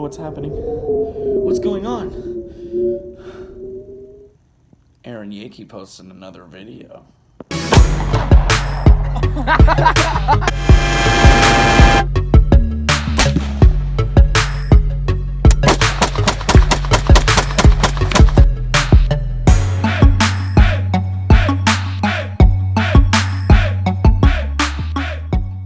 what's happening. What's going on? Aaron Yakey posted another video.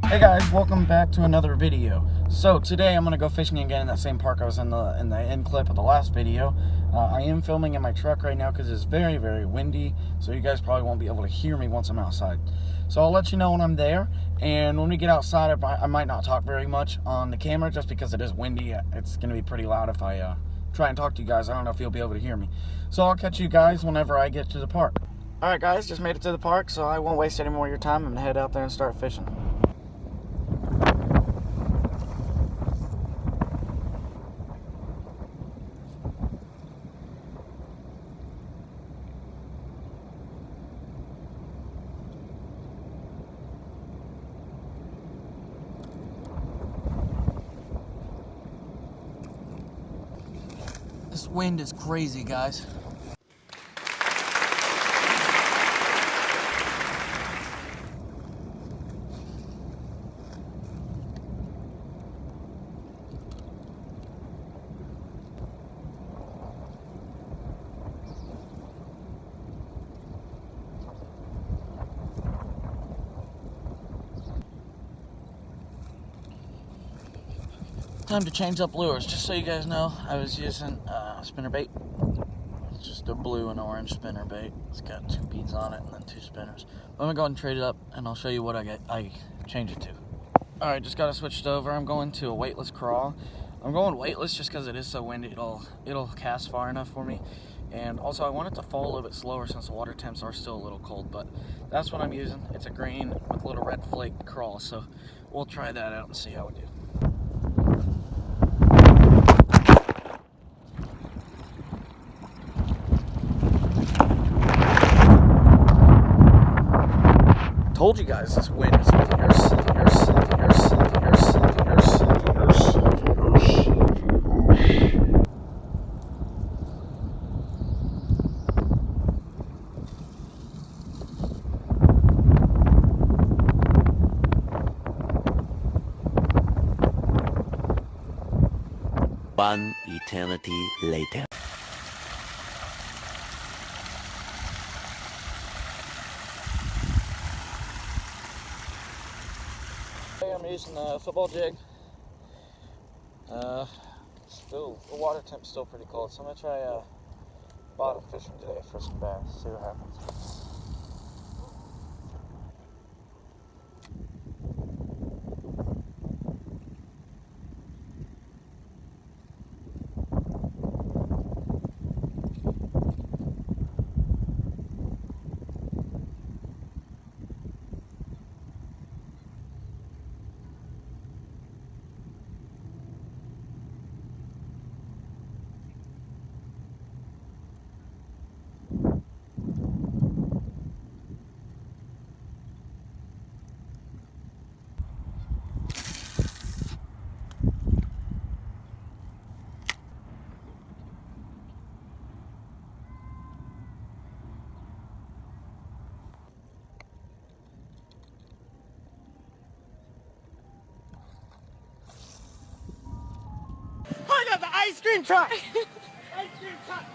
Hey guys, welcome back to another video. So today I'm gonna go fishing again in that same park I was in the end clip of the last video. I am filming in my truck right now because it's very, very windy, so you guys probably won't be able to hear me once I'm outside. So I'll let you know when I'm there, and when we get outside, I might not talk very much on the camera just because it is windy. It's gonna be pretty loud if I try and talk to you guys. I don't know if you'll be able to hear me. So I'll catch you guys whenever I get to the park. Alright guys, just made it to the park, so I won't waste any more of your time. I'm gonna head out there and start fishing. This wind is crazy, guys. Time to change up lures. Just so you guys know, I was using spinnerbait. It's just a blue and orange spinnerbait. It's got 2 beads on it and then 2 spinners. I'm gonna go ahead and trade it up, and I'll show you what I change it to. All right, just got it switched over. I'm going to a weightless crawl. I'm going weightless just because it is so windy. It'll cast far enough for me. And also, I want it to fall a little bit slower since the water temps are still a little cold. But that's what I'm using. It's a green with a little red flake crawl. So we'll try that out and see how we do. Told you guys this wind is fierce. One eternity later. I'm using a football jig. Still, the water temp's still pretty cold, so I'm gonna try bottom fishing today for some bass. See what happens. I got the ice cream truck! Ice cream truck!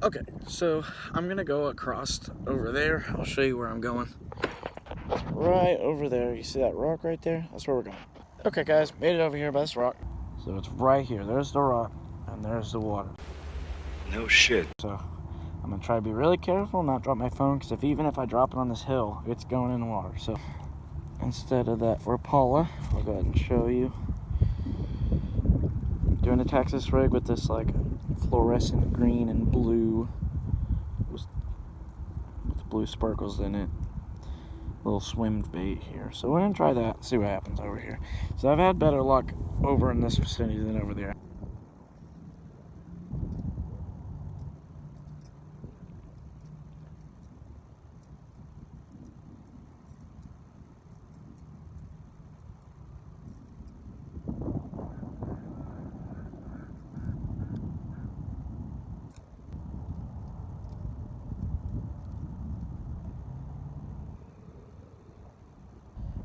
Okay, so I'm gonna go across over there. I'll show you where I'm going. Right over there. You see that rock right there? That's where we're going. Okay, guys, made it over here by this rock. So it's right here. There's the rock, and there's the water. No shit. So I'm gonna try to be really careful, not drop my phone, because even if I drop it on this hill, it's going in the water. So instead of that Rapala, I'll go ahead and show you. Doing a Texas rig with this like fluorescent green and blue blue sparkles in it. Little swim bait here. So we're gonna try that, see what happens over here. So I've had better luck over in this vicinity than over there.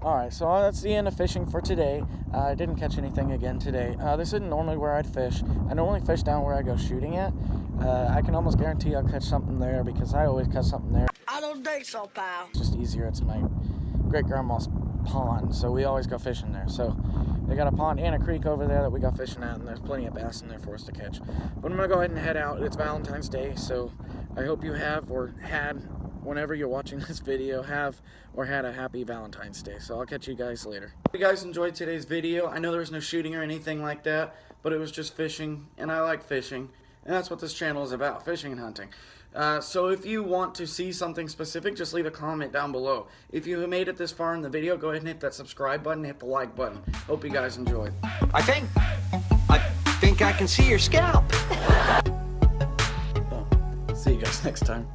Alright, so that's the end of fishing for today. I didn't catch anything again today. This isn't normally where I'd fish. I normally fish down where I go shooting at. I can almost guarantee I'll catch something there because I always catch something there. I don't think so, pal. It's just easier. It's my great-grandma's pond, so we always go fishing there. So they got a pond and a creek over there that we go fishing at, and there's plenty of bass in there for us to catch. But I'm going to go ahead and head out. It's Valentine's Day, so I hope you have or had, whenever you're watching this video, have or had a happy Valentine's Day. So I'll catch you guys later. Hope you guys enjoyed today's video. I know there was no shooting or anything like that, but it was just fishing, and I like fishing, and that's what this channel is about, fishing and hunting. So if you want to see something specific, just leave a comment down below. If you have made it this far in the video, go ahead and hit that subscribe button, hit the like button. Hope you guys enjoyed. I think I can see your scalp. See you guys next time.